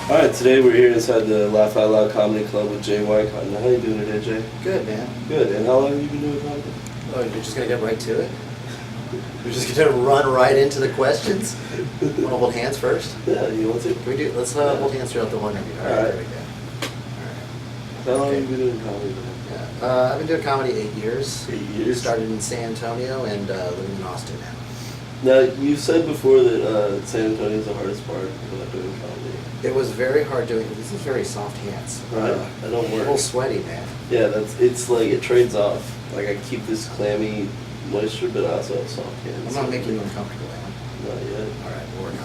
Alright, today we're here inside the Laugh Out Loud Comedy Club with Jay Whitecotton. How you doing today, Jay? Good, man. Good. And how long have you been doing comedy? Oh, you're just gonna get right to it? You're just gonna run right into the questions? Wanna hold hands first? Yeah, you want to? Can we do? Let's hold hands throughout the one interview. All right, there we go. How long have you been doing comedy, man? Yeah. I've been doing comedy 8 years. 8 years? Started in San Antonio and living in Austin now. Now, you said before that San Antonio is the hardest part about doing comedy. It was very hard doing. This is very soft hands. Right. I don't A work. little sweaty, man. Yeah, it's like it trades off. Like I keep this clammy moisture, but I also have soft hands. I'm not making you uncomfortable, man. Not yet. All right, we'll work on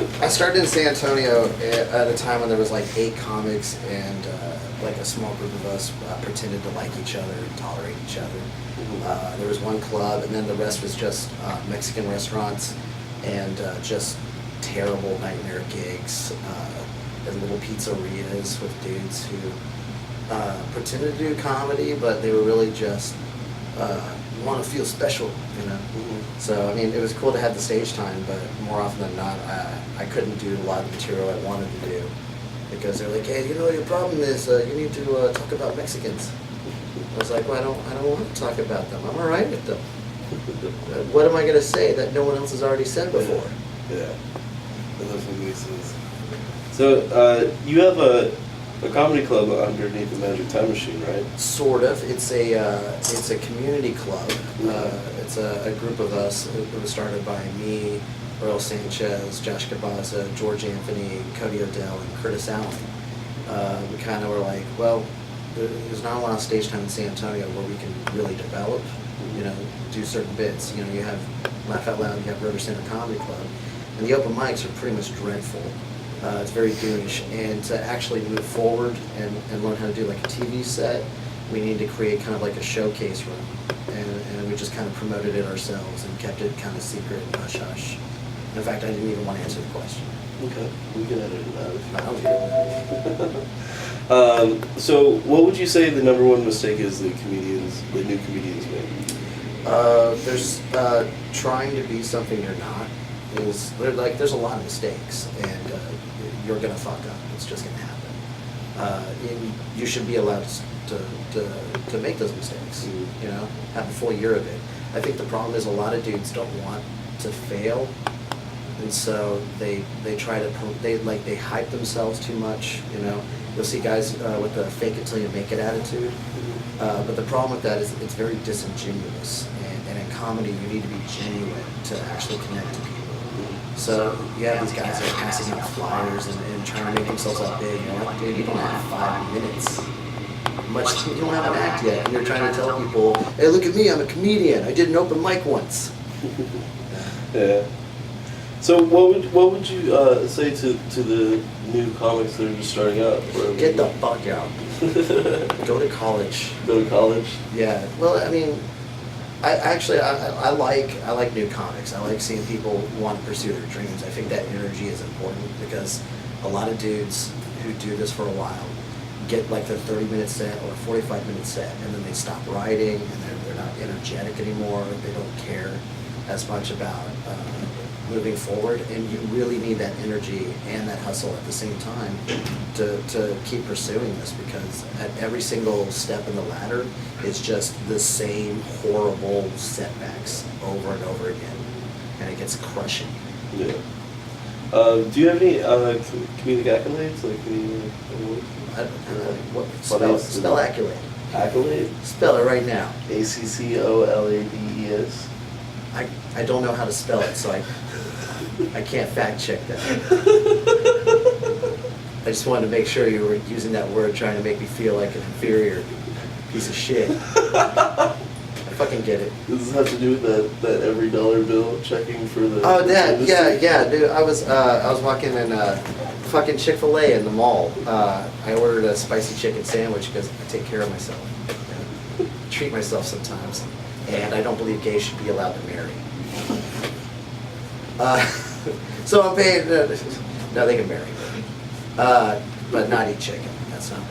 it. I started in San Antonio at a time when there was like 8 comics and like a small group of us pretended to like each other and tolerate each other. There was one club, and then the rest was just Mexican restaurants and just terrible nightmare gigs and little pizzerias with dudes who pretended to do comedy, but they were really just want to feel special, you know. So I mean, it was cool to have the stage time, but more often than not, I couldn't do a lot of the material I wanted to do because they're like, hey, you know, your problem is you need to talk about Mexicans. I was like, well, I don't want to talk about them. I'm all right with them. What am I going to say that no one else has already said before? Yeah, that definitely makes sense. So you have a comedy club underneath the Magic Time Machine, right? Sort of. It's a community club. It's a group of us. It was started by me, Earl Sanchez, Josh Cabaza, George Anthony, Cody Odell, and Curtis Allen. We kind of were like, well, there's not a lot of stage time in San Antonio where we can really develop, you know, do certain bits. You know, you have Laugh Out Loud, you have River Center Comedy Club, and the open mics are pretty much dreadful. It's very douche, and to actually move forward and learn how to do like a TV set, we need to create kind of like a showcase room, and we just kind of promoted it ourselves and kept it kind of secret and hush-hush. In fact, I didn't even want to answer the question. Okay, we can edit it out if you I don't care. So, what would you say the number one mistake is the new comedians make? There's trying to be something you're not. There's a lot of mistakes, and you're gonna fuck up. It's just gonna happen. You should be allowed to make those mistakes. You know, have a full year of it. I think the problem is a lot of dudes don't want to fail, and so they try to they hype themselves too much. You know, you'll see guys with the fake it till you make it attitude. But the problem with that is it's very disingenuous, and in comedy you need to be genuine to actually connect to people. So you have these guys that are passing out flyers and trying to make themselves out big. You're like, dude, you don't have 5 minutes. You don't have an act yet. And you're trying to tell people, hey, look at me, I'm a comedian. I did an open mic once. Yeah. So what would you say to the new comics that are just starting out? Get the fuck out. Go to college. Go to college? Yeah. Well, I mean, I like new comics. I like seeing people want to pursue their dreams. I think that energy is important because a lot of dudes who do this for a while get like their 30-minute set or a 45-minute set, and then they stop writing, and they're not energetic anymore. They don't care as much about moving forward, and you really need that energy and that hustle at the same time to keep pursuing this, because at every single step in the ladder it's just the same horrible setbacks over and over again, and it gets crushing. Yeah. Do you have any comedic accolades? Like any awards? Spell accolade. Accolade? Spell it right now. ACCOLADES. I don't know how to spell it, so I can't fact check that. I just wanted to make sure you were using that word trying to make me feel like an inferior piece of shit. I fucking get it. Does this have to do with that every dollar bill checking for the? Oh, that, yeah, dude. I was walking in fucking Chick-fil-A in the mall. I ordered a spicy chicken sandwich because I take care of myself. I treat myself sometimes, and I don't believe gays should be allowed to marry. So I'm paying. No, they can marry, but not eat chicken. That's not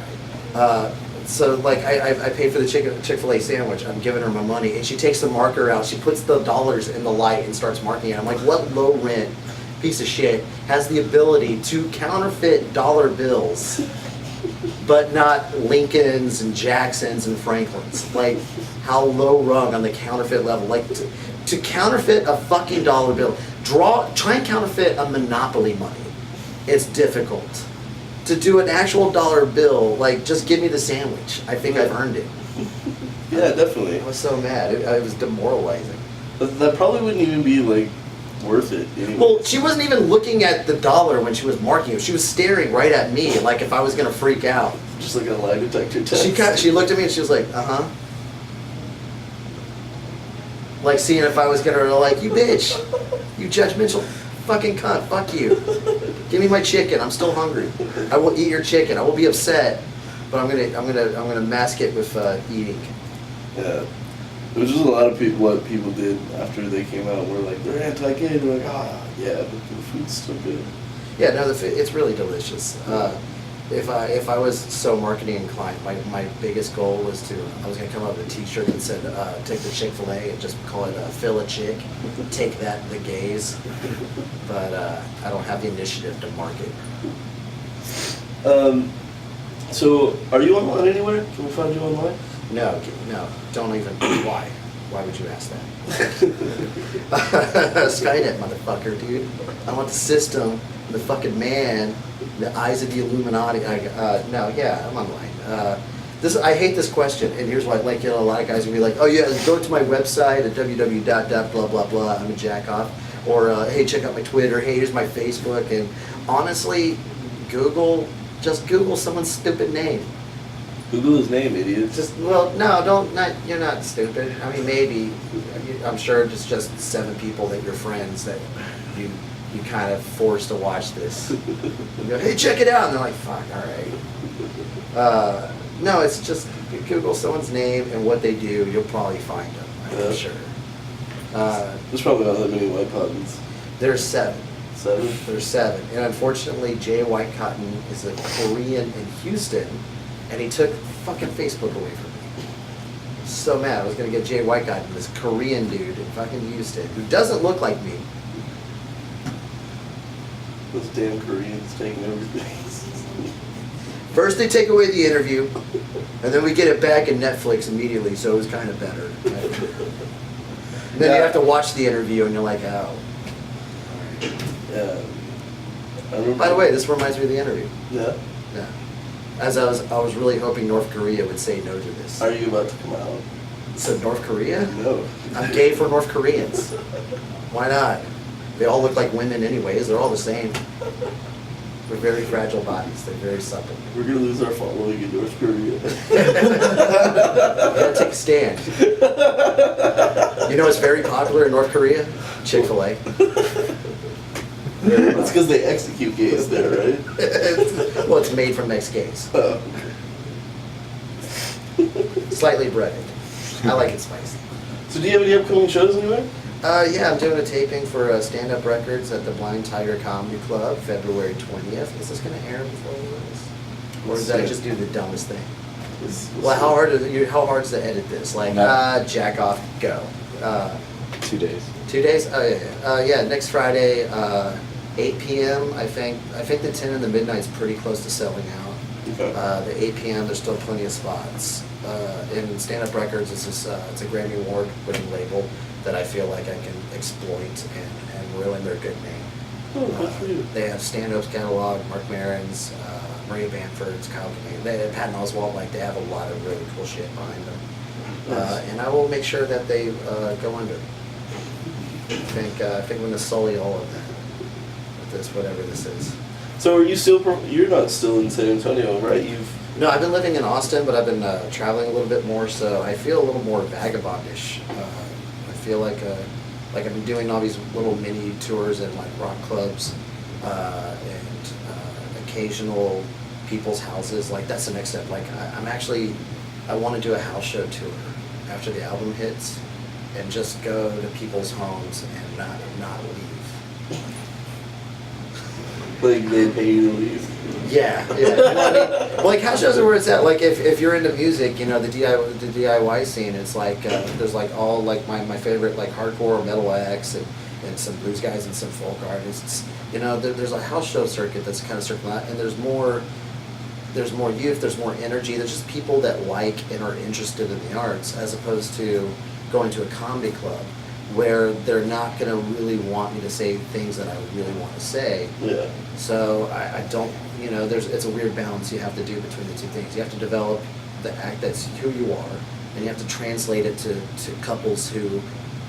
right. So like I paid for the Chick-fil-A sandwich. I'm giving her my money, and she takes the marker out. She puts the dollars in the light and starts marking it. I'm like, what low rent piece of shit has the ability to counterfeit dollar bills, but not Lincolns and Jacksons and Franklins. Like, how low rung on the counterfeit level. Like, to counterfeit a fucking dollar bill, try and counterfeit a Monopoly money. It's difficult. To do an actual dollar bill, like, just give me the sandwich. I think I've earned it. Yeah, definitely. I was so mad. It was demoralizing. That probably wouldn't even be, like, worth it anyways. Well, she wasn't even looking at the dollar when she was marking it. She was staring right at me, like if I was gonna freak out. Just like a lie detector test. She looked at me and she was like, like seeing if I was gonna, like, you bitch, you judgmental fucking cunt, fuck you. Give me my chicken. I'm still hungry. I will eat your chicken. I will be upset, but I'm gonna mask it with eating. Yeah. It was just a lot of people, what people did after they came out were like, they're anti-gay. They're like, yeah, but the food's still good. Yeah, no, the food, it's really delicious. If I was so marketing inclined, my biggest goal was I was gonna come up with a T-shirt that said, take the Chick-fil-A and just call it Fill a Chick, take that, the gays. But I don't have the initiative to market. So, are you online anywhere? Can we find you online? No, don't even. Why? Why would you ask that? Skynet, motherfucker, dude. I want the system, the fucking man, the eyes of the Illuminati. No, yeah, I'm online. I hate this question, and here's why. Like, a lot of guys will be like, oh yeah, go to my website at www. blah blah. I'm a jack off. Or hey, check out my Twitter. Hey, here's my Facebook. And honestly, just Google someone's stupid name. Google his name, idiot. You're not stupid. I mean, maybe, I'm sure it's just 7 people that you're friends that you kind of force to watch this. You go, hey, check it out, and they're like, fuck, all right. No, it's just Google someone's name and what they do, you'll probably find them, I'm sure. There's probably not that many Whitecottons. There's 7. 7? There's 7, and unfortunately, Jay Whitecotton is a Korean in Houston, and he took fucking Facebook away from me. So mad. I was gonna get Jay Whitecotton, this Korean dude in fucking Houston, who doesn't look like me. Those damn Koreans taking everything. First they take away the interview, and then we get it back in Netflix immediately, so it was kind of better. And then you have to watch the interview, and you're like, oh. Yeah. I remember. By the way, this reminds me of the interview. Yeah? Yeah. As I was really hoping North Korea would say no to this. Are you about to come out? So North Korea? No. I'm gay for North Koreans. Why not? They all look like women anyways. They're all the same. They're very fragile bodies. They're very supple. We're going to lose our following in North Korea. Gotta take a stand. You know what's very popular in North Korea? Chick-fil-A. It's because they execute gays there, right? Well, it's made from ex-gays. Oh, okay. Slightly breaded. I like it spicy. So do you have any upcoming shows anywhere? Yeah, I'm doing a taping for Stand Up Records at the Blind Tiger Comedy Club, February 20th. Is this going to air before this? Or did I just do the dumbest thing? Well, how hard is to edit this? Like, jack off, go. 2 days. 2 days? Oh, yeah. Yeah, next Friday, 8 p.m. I think the 10 and the midnight's pretty close to selling out. Okay. The 8 p.m. there's still plenty of spots. In Stand Up Records, it's a Grammy Award winning label that I feel like I can exploit and ruin their good name. Oh, good for you. They have stand-ups catalog, Mark Maron's, Maria Bamford's, Kyle Kinane, Patton Oswalt. Like, they have a lot of really cool shit behind them. Nice. And I will make sure that they go under. I think I'm going to sully all of that with this, whatever this is. So are you you're not still in San Antonio, right? No, I've been living in Austin, but I've been traveling a little bit more, so I feel a little more vagabondish. I feel like I've been doing all these little mini tours at like rock clubs and occasional people's houses. Like, that's the next step. Like, I want to do a house show tour after the album hits, and just go to people's homes and not leave. Like, they pay you to leave. Yeah. You know what I mean? Well, like, house shows are where it's at. Like, if you're into music, you know, the DIY scene, it's like there's like all like my favorite like hardcore metal acts, and some blues guys and some folk artists. You know, there's a house show circuit that's kind of circling out, and there's more youth, there's more energy, there's just people that like and are interested in the arts, as opposed to going to a comedy club where they're not going to really want me to say things that I really want to say. Yeah. So I don't, you know, it's a weird balance you have to do between the two things. You have to develop the act that's who you are, and you have to translate it to couples who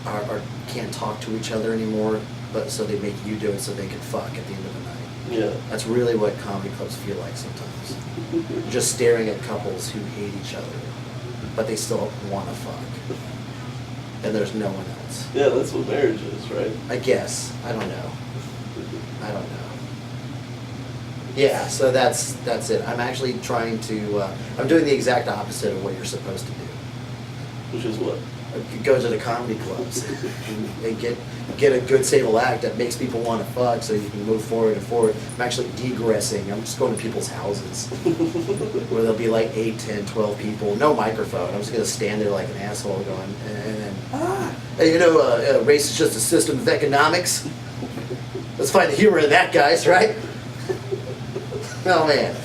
are can't talk to each other anymore, but so they make you do it so they can fuck at the end of the night. Yeah. That's really what comedy clubs feel like sometimes. Just staring at couples who hate each other, but they still want to fuck. And there's no one else. Yeah, that's what marriage is, right? I guess. I don't know. I don't know. Yeah, so that's it. I'm actually trying to, I'm doing the exact opposite of what you're supposed to do. Which is what? Go to the comedy clubs and get a good, stable act that makes people want to fuck so you can move forward and forward. I'm actually degressing. I'm just going to people's houses where there'll be like 8, 10, 12 people, no microphone. I'm just going to stand there like an asshole going, and then, hey, you know, race is just a system of economics. Let's find the humor in that, guys, right? Oh, man.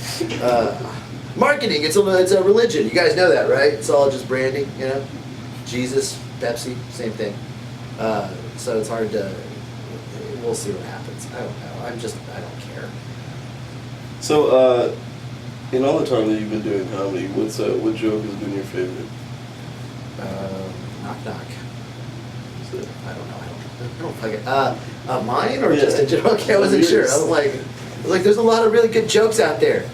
Marketing, it's a religion. You guys know that, right? It's all just branding, you know? Jesus, Pepsi, same thing. So it's hard to, we'll see what happens. I don't know. I don't care. So, in all the time that you've been doing comedy, what joke has been your favorite? Knock knock. Is it- I don't know. I don't fucking, mine or Yeah. just a joke? Okay, I wasn't sure. I was like, there's a lot of really good jokes out there.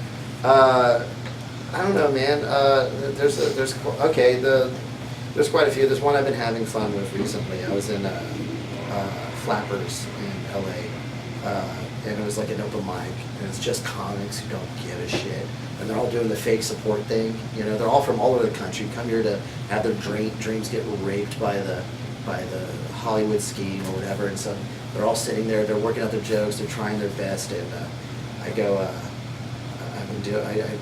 I don't know, man. There's quite a few. There's one I've been having fun with recently. I was in Flappers in LA, and it was like an open mic, and it's just comics who don't give a shit, and they're all doing the fake support thing. You know, they're all from all over the country, come here to have their dreams get raped by the Hollywood scheme or whatever, and so they're all sitting there, they're working out their jokes, they're trying their best, and I go, I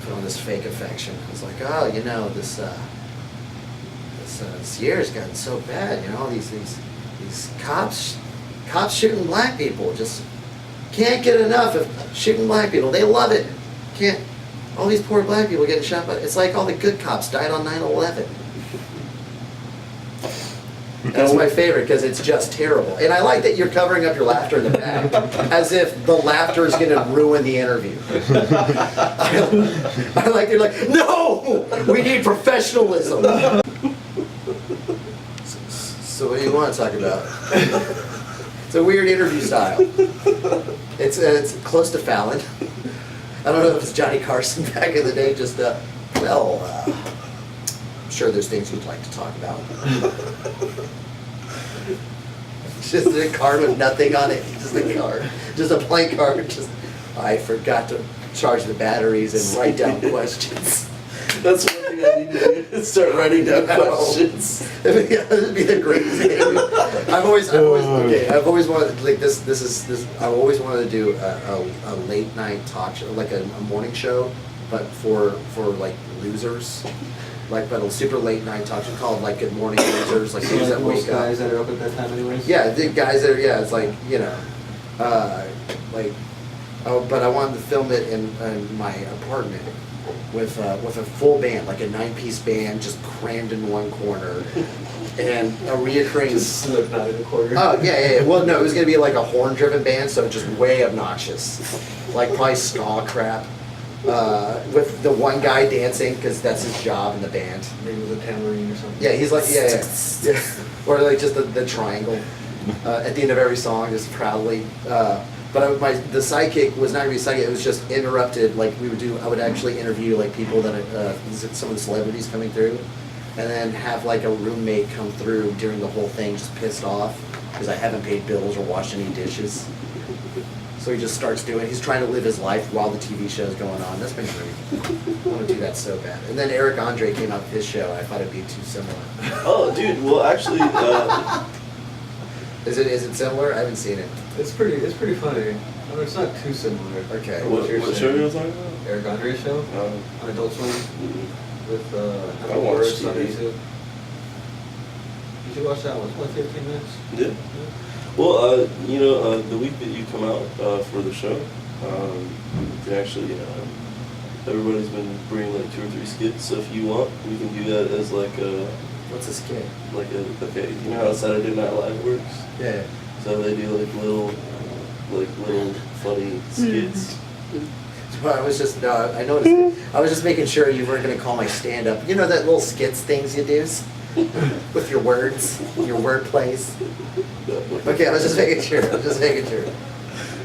put on this fake affection. I was like, oh, you know, this year's gotten so bad, you know, these cops shooting black people, just can't get enough of shooting black people. They love it. All these poor black people getting shot, but it's like all the good cops died on 9/11. That's my favorite because it's just terrible. And I like that you're covering up your laughter in the back, as if the laughter is going to ruin the interview. I like you're like, no, we need professionalism. So what do you want to talk about? It's a weird interview style. It's close to Fallon. I don't know if it's Johnny Carson back in the day. Just I'm sure there's things you'd like to talk about. Just a card with nothing on it. Just a card. Just a blank card. I forgot to charge the batteries and write down questions. That's one thing I need to do, is start writing down questions. It'd be the greatest thing. I've always wanted, like I've always wanted to do a late night talk show, like a morning show, but for like losers. Like, but a super late night talk show called like Good Morning Losers, like things that wake most up. guys that are up at that time anyways? Yeah, the guys that are, it's like, you know, but I wanted to film it in my apartment with a full band, like a 9-piece band, just crammed in one corner, and a reoccurring. Just slipped out of the corner. Oh yeah. Well, no, it was gonna be like a horn-driven band, so just way obnoxious, like probably ska crap. With the one guy dancing because that's his job in the band. Maybe it was a tambourine or something. Yeah, he's like yeah. Or like just the triangle at the end of every song, just proudly. But the sidekick was not gonna be sidekick. It was just interrupted. Like I would actually interview like people that some of the celebrities coming through, and then have like a roommate come through during the whole thing, just pissed off because I haven't paid bills or washed any dishes. So he just starts he's trying to live his life while the TV show's going on. That's been great. I want to do that so bad. And then Eric Andre came out with his show. I thought it'd be too similar. Oh, dude. Well, actually, Is it similar? I haven't seen it. It's pretty funny. I mean, it's not too similar. Okay. what show are you talking about? Eric Andre's show on Adult Swim with I watch Words on TV. YouTube. You should watch that one. It's only 15 minutes. Yeah. Well, the week that you come out for the show, you can actually, everybody's been bringing like 2 or 3 skits. So if you want, we can do that as like a. What's a skit? Okay, you know how Saturday Night Live works? Yeah. So they do like little funny skits. Well, I was just I noticed. I was just making sure you weren't going to call my stand-up. You know that little skits things you do with your words, your word plays. Okay, I was just making sure.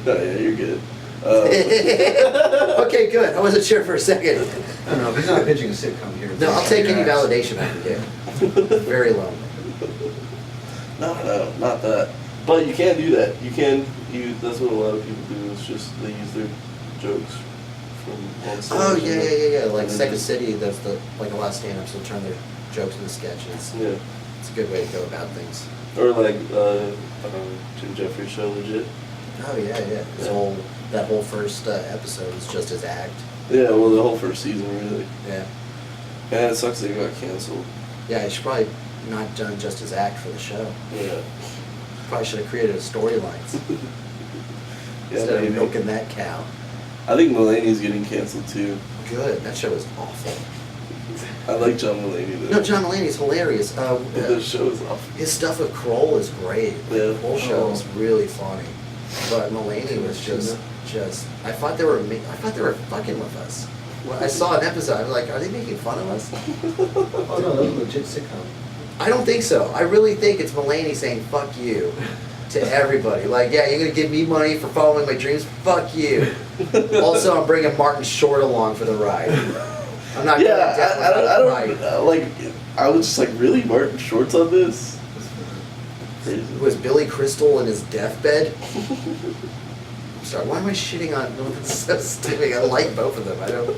No, yeah, you're good. Okay, good. I wasn't sure for a second. I don't know, he's not pitching a sitcom here. No, I'll take any validation I can get. Very low. No, not that. But you can do that. That's what a lot of people do. It's just they use their jokes from one stage. Oh yeah. Like Second City, that's a lot of stand-ups will turn their jokes into sketches. Yeah. It's a good way to go about things. Or like Jim Jeffries show, legit. Oh yeah. That whole first episode is just his act. Yeah, well, the whole first season, really. Yeah. Yeah, it sucks that it got canceled. Yeah, he should probably not done just his act for the show. Yeah. Probably should have created a storylines Yeah, instead maybe. of milking that cow. I think Mulaney's getting canceled too. Good. That show is awful. I like John Mulaney though. No, John Mulaney's hilarious. The show is awful. His stuff with Kroll is great. Yeah. The whole show is really funny. But Mulaney was just. I thought they were fucking with us. When I saw an episode, I was like, are they making fun of us? Oh no, that was a legit sitcom. I don't think so. I really think it's Mulaney saying "fuck you" to everybody. Like, yeah, you're gonna give me money for following my dreams. Fuck you. Also, I'm bringing Martin Short along for the ride. I'm not. Yeah, I I was just like, really, Martin Short's on this? Crazy. Was Billy Crystal in his deathbed? I'm sorry. Why am I shitting on? It's so stupid. I like both of them. I don't.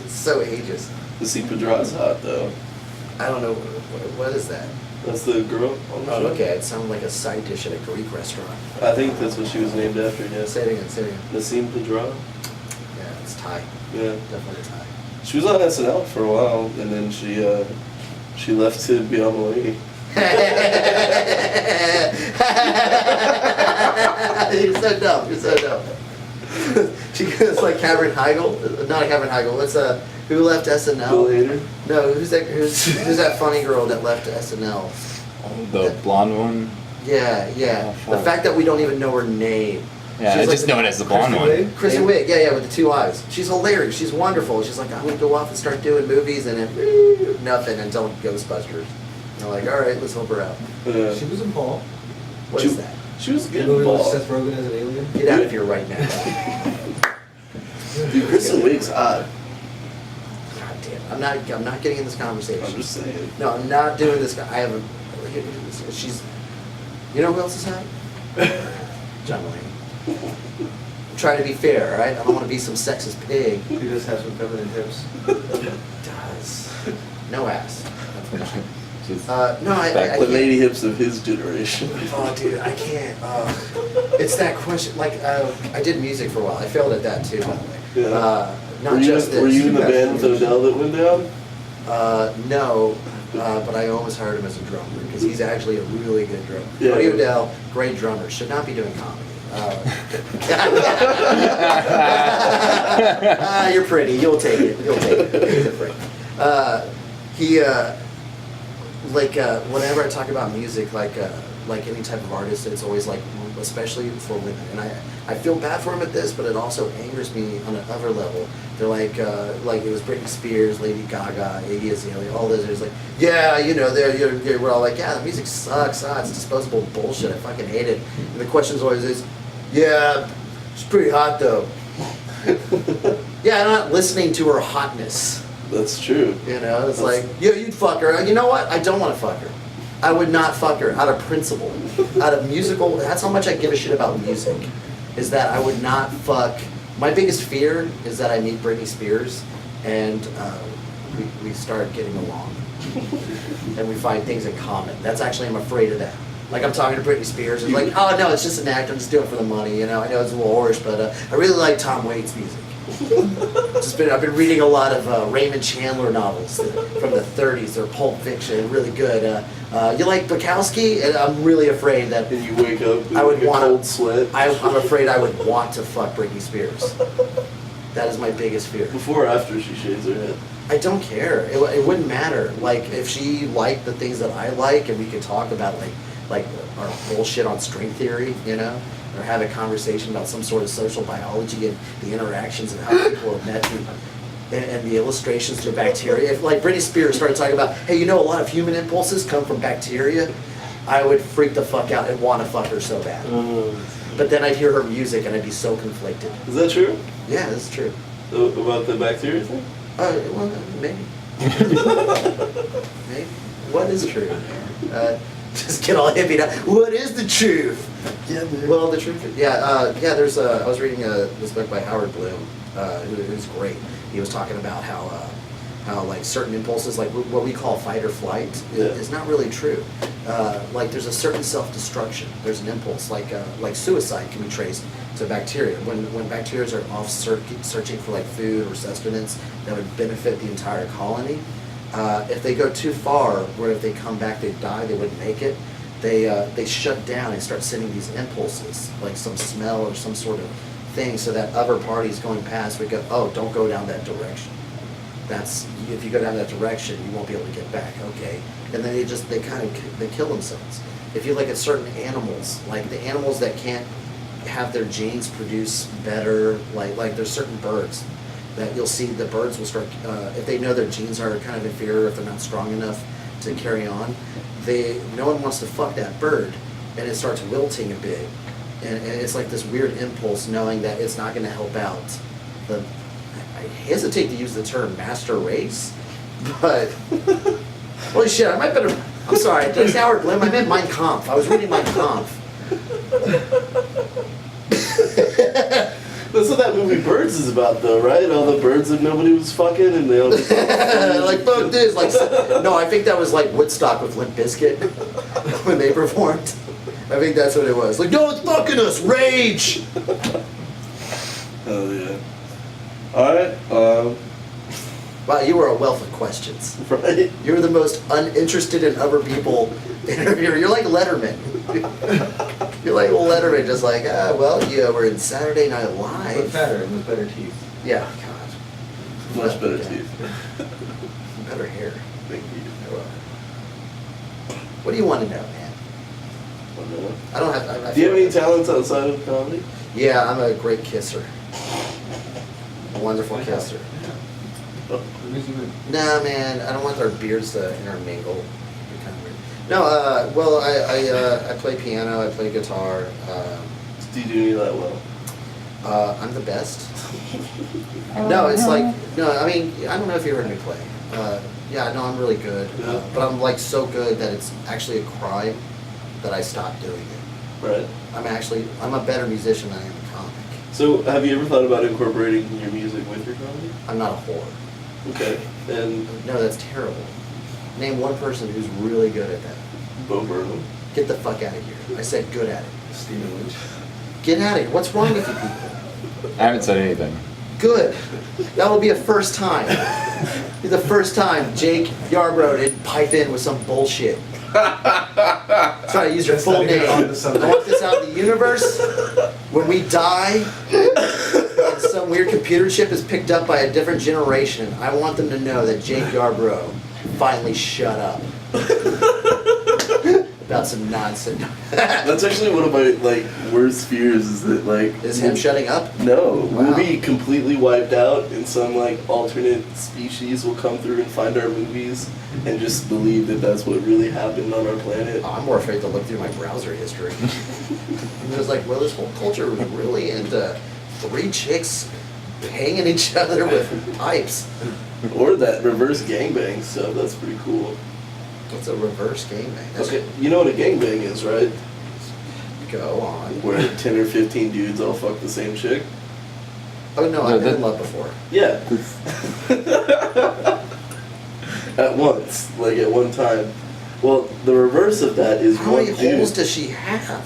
It's so ageist. The C. Pedra's hot though. I don't know. What is that? That's the girl on the Oh, show. okay. It sounded like a side dish at a Greek restaurant. I think that's what she was named after, yeah. Say it again. Nassim Pedra? Yeah, it's Thai. Yeah. Definitely Thai. She was on SNL for a while, and then she left to be on Mulaney. You're so dumb. She goes like Katherine Heigl. Not Katherine Heigl. What's who left SNL? Bill Hader? No, who's that funny girl that left SNL? The blonde one? Yeah. Oh, The fuck. fact that we don't even know her name. Yeah, She's I like just know it as the blonde Kristen one. Wiig? Kristen Wiig, yeah, with the 2 eyes. She's hilarious. She's wonderful. She's like, I'm gonna go off and start doing movies, and then nothing until Ghostbusters. And I'm like, all right, let's help her out. She was in Paul. What is that? She was The good movie with ball. Seth Rogen as an alien. Get out of here right now. Dude, Kristen Wiig's hot. God damn, I'm not getting in this conversation. I'm just saying. No, I'm not doing this. I have a. She's. You know who else is hot? John Mulaney. I'm trying to be fair, all right? I don't want to be some sexist pig. He does have some feminine hips. Does. No ass. Unfortunately. Just No, I The can't. lady hips of his generation. Oh, dude, I can't. It's that question. Like, I did music for a while. I failed at that too, by the way. Yeah. Not were just Were you in the this. band with Odell that went down? No, but I almost hired him as a drummer because he's actually a really good drummer. Yeah. Cody Odell, great drummer, should not be doing comedy. You're pretty. You'll take it. He's a freak. Whenever I talk about music, like any type of artist, it's always like, especially for women. And I feel bad for him at this, but it also angers me on another level. They're like it was Britney Spears, Lady Gaga, Iggy Azalea, all those. It's like, yeah, we're all like, yeah, the music sucks. It's disposable bullshit. I fucking hate it. And the question always is, yeah, she's pretty hot though. Yeah, I'm not listening to her hotness. That's true. It's like, yeah, you'd fuck her. You know what? I don't want to fuck her. I would not fuck her out of principle, out of musical. That's how much I give a shit about music. Is that I would not fuck. My biggest fear is that I meet Britney Spears, and we start getting along, and we find things in common. That's actually, I'm afraid of that. Like, I'm talking to Britney Spears, and like, oh no, it's just an act. I'm just doing it for the money. I know it's a little harsh, but I really like Tom Waits' music. I've been reading a lot of Raymond Chandler novels from the 30s. They're Pulp Fiction, really good. You like Bukowski? And I'm really afraid that And you wake up with I would like a want cold sweat. I'm afraid I would want to fuck Britney Spears. That is my biggest fear. Before or after she shaves her head? I don't care. It wouldn't matter. Like if she liked the things that I like, and we could talk about like our bullshit on string theory, you know, or have a conversation about some sort of social biology and the interactions and how people have met and the illustrations to bacteria. If like Britney Spears started talking about, hey, you know, a lot of human impulses come from bacteria, I would freak the fuck out and want to fuck her so bad. But then I'd hear her music and I'd be so conflicted. Is that true? Yeah, that's true. About the bacteria thing? Well, maybe. Maybe. What is true? Just get all hippie now. What is the truth? Yeah, man. Well, the truth. There's. I was reading this book by Howard Bloom, who's great. He was talking about how like certain impulses, like what we call fight or flight, is not really true. Like there's a certain self-destruction. There's an impulse, like suicide can be traced to bacteria. When bacteria are off searching for like food or sustenance that would benefit the entire colony, if they go too far, where if they come back they die, they wouldn't make it. They shut down and start sending these impulses, like some smell or some sort of thing, so that other parties going past would go, oh, don't go down that direction. That's, if you go down that direction, you won't be able to get back. Okay, and then they kill themselves. If you look at certain animals, like the animals that can't have their genes produce better, like there's certain birds that you'll see the birds will start, if they know their genes are kind of inferior, if they're not strong enough to carry on, no one wants to fuck that bird, and it starts wilting a bit, and it's like this weird impulse knowing that it's not going to help out the, I hesitate to use the term master race, but holy shit, I might better, I'm sorry, it's Howard Bloom, I meant Mein Kampf. I was reading Mein Kampf. That's what that movie Birds is about, though, right? All the birds that nobody was fucking, and they all just like fuck this, like no, I think that was like Woodstock with Limp Bizkit when they performed. I think that's what it was. Like, no, it's fucking us, rage. Oh yeah. All right. Wow, you were a wealth of questions. Right. You were the most uninterested in other people interviewer. You're like Letterman. You're like Letterman, just like, well, you were in Saturday Night Live. With better teeth. Yeah, God. Much better teeth. Better hair. Thank you. What do you want to know, man? I don't have. Do you have any talents outside of comedy? Yeah, I'm a great kisser. A wonderful kisser. Nah, man, I don't want our beards to intermingle. It'd be kind of weird. No, well, I play piano, I play guitar. Do you do any of that well? I'm the best. No, it's like, no, I mean, I don't know if you heard me play. Yeah, no, I'm really good. But I'm like so good that it's actually a crime that I stopped doing it. Right. I'm a better musician than I am a comic. So, have you ever thought about incorporating your music with your comedy? I'm not a whore. Okay. And No, that's terrible. Name one person who's really good at that. Bo Burnham. Get the fuck out of here. I said good at it. Stephen Lynch. Get out of here. What's wrong with you people? I haven't said anything. Good. That will be a first time. Be the first time Jake Yarbrough didn't pipe in with some bullshit. Try to use your full name. I want this out in the universe. When we die, and some weird computer chip is picked up by a different generation, I want them to know that Jake Yarbrough finally shut up about some nonsense. That's actually one of my worst fears. Is that Is him shutting up? No, Wow. we'll be completely wiped out, and some alternate species will come through and find our movies and just believe that that's what really happened on our planet. I'm more afraid to look through my browser history. And it's like, well, this whole culture was really into 3 chicks hanging each other with pipes. Or that reverse gangbang stuff. That's pretty cool. What's a reverse gangbang? Okay, you know what a gangbang is, right? Go on. Where 10 or 15 dudes all fuck the same chick. Oh no, No, I've been that- in love before. Yeah. At once, at one time. Well, the reverse of that is How one many dude. holes does she have?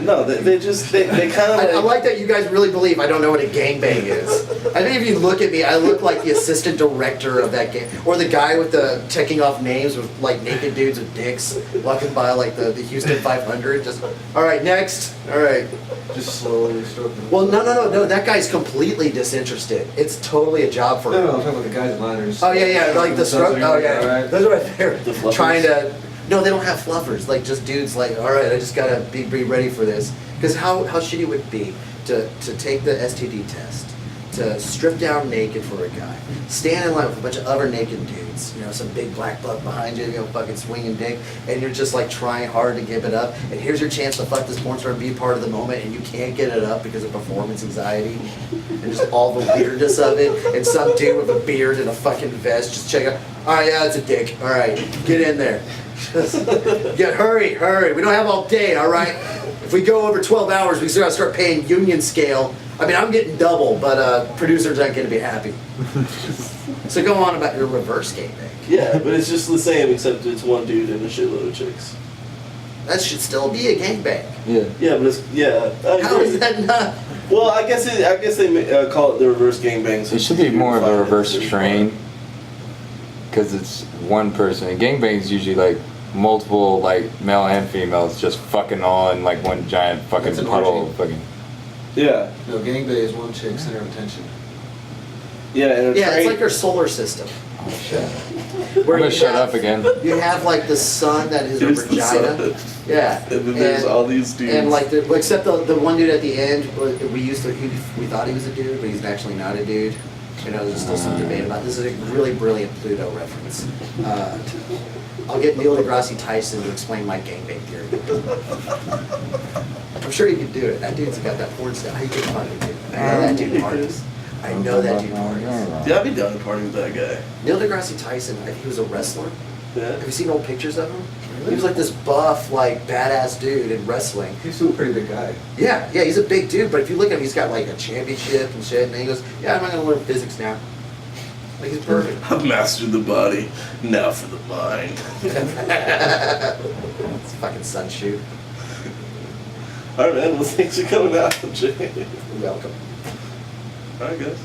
No, they kind of I like that you guys really believe I don't know what a gangbang is. I think if you look at me, I look like the assistant director of that game, or the guy with the checking off names with like naked dudes with dicks walking by like the Houston 500. Just all right, next. All right. Just slowly stroking. Well, no. That guy's completely disinterested. It's totally a job for him. No, I'm talking about the guys in liners. Oh yeah, like the stroke. Oh yeah, Right. those are right there. The fluffers? Trying to. No, they don't have fluffers. Like just dudes. Like, all right, I just gotta be ready for this. Because how shitty would it be to take the STD test, to strip down naked for a guy, stand in line with a bunch of other naked dudes, some big black buck behind you, fucking swinging dick, and you're just like trying hard to give it up, and here's your chance to fuck this porn star and be a part of the moment, and you can't get it up because of performance anxiety, and just all the weirdness of it, and some dude with a beard and a fucking vest just check out, all right, yeah, it's a dick, all right, get in there. Hurry, we don't have all day, all right? If we go over 12 hours, we gotta start paying union scale. I mean, I'm getting double, but producers aren't gonna be happy. So go on about your reverse gangbang. Yeah, but it's just the same, except it's one dude and a shitload of chicks. That should still be a gangbang. Yeah. Yeah, but I How agree. is that not? Well, I guess they call it the reverse gangbang. It should be more of a reverse train. Because it's one person. And gangbang is usually like multiple like male and females just fucking all in like one giant fucking That's an puddle orgy. of fucking. Yeah. No, gangbang is one chick center of attention. Yeah, and a Yeah, it's train. like your solar system. Oh shit. Where I'm gonna you shut have- up again. You have like the sun that is a Here's the vagina. sun. Yeah. And then there's all these dudes. And like, except the one dude at the end, we thought he was a dude, but he's actually not a dude. There's still some debate about this. This is a really brilliant Pluto reference. I'll get Neil deGrasse Tyson to explain my gangbang theory. I'm sure he could do it. That dude's got that porn style. He could fucking do it. I know that dude parties. I know that dude parties. Yeah, I'd be down to party with that guy. Neil deGrasse Tyson, I think he was a wrestler. Yeah. Have you seen old pictures of him? He was like this buff, like badass dude in wrestling. He's still a pretty big guy. Yeah, he's a big dude, but if you look at him, he's got like a championship and shit, and then he goes, yeah, I'm not gonna learn physics now. Like, he's perfect. I've mastered the body, now for the mind. It's a fucking sun shoot. Alright, man, well, thanks for coming out, Jay. You're welcome. Alright, guys.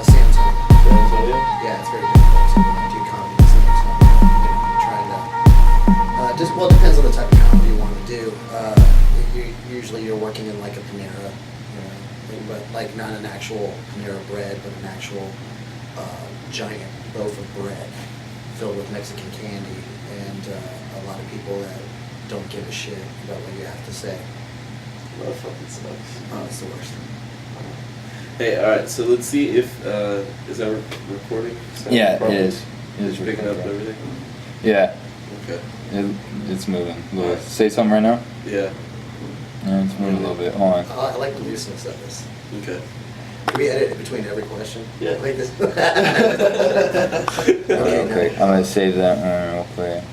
San Antonio. Yeah, it's very difficult to do comedy in San Antonio. Trying to, well, it depends on the type of comedy you want to do. Usually you're working in like a Panera, but like not an actual Panera bread, but an actual giant loaf of bread filled with Mexican candy, and a lot of people that don't give a shit about what you have to say. That fucking sucks. Oh, it's the worst. Hey, alright, so let's see if, is that recording? Yeah, it Properly? is. It is Picking up recording. everything? Yeah, Okay. it's moving. Say something right now? Yeah, Yeah, it's moving a little bit. Hold on. I like the looseness of this. okay. Can we edit it between every question? Yeah. Like this. Real quick. I'm gonna save that one real quick.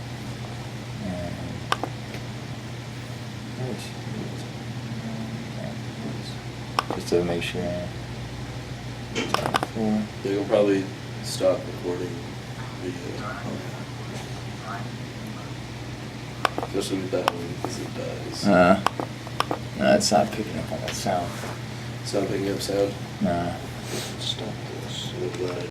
Just to make sure. They will probably stop recording the, especially with that one, because it dies. No, it's not picking up on that sound. It's not picking up sound. Nah. Stop this. I'm glad.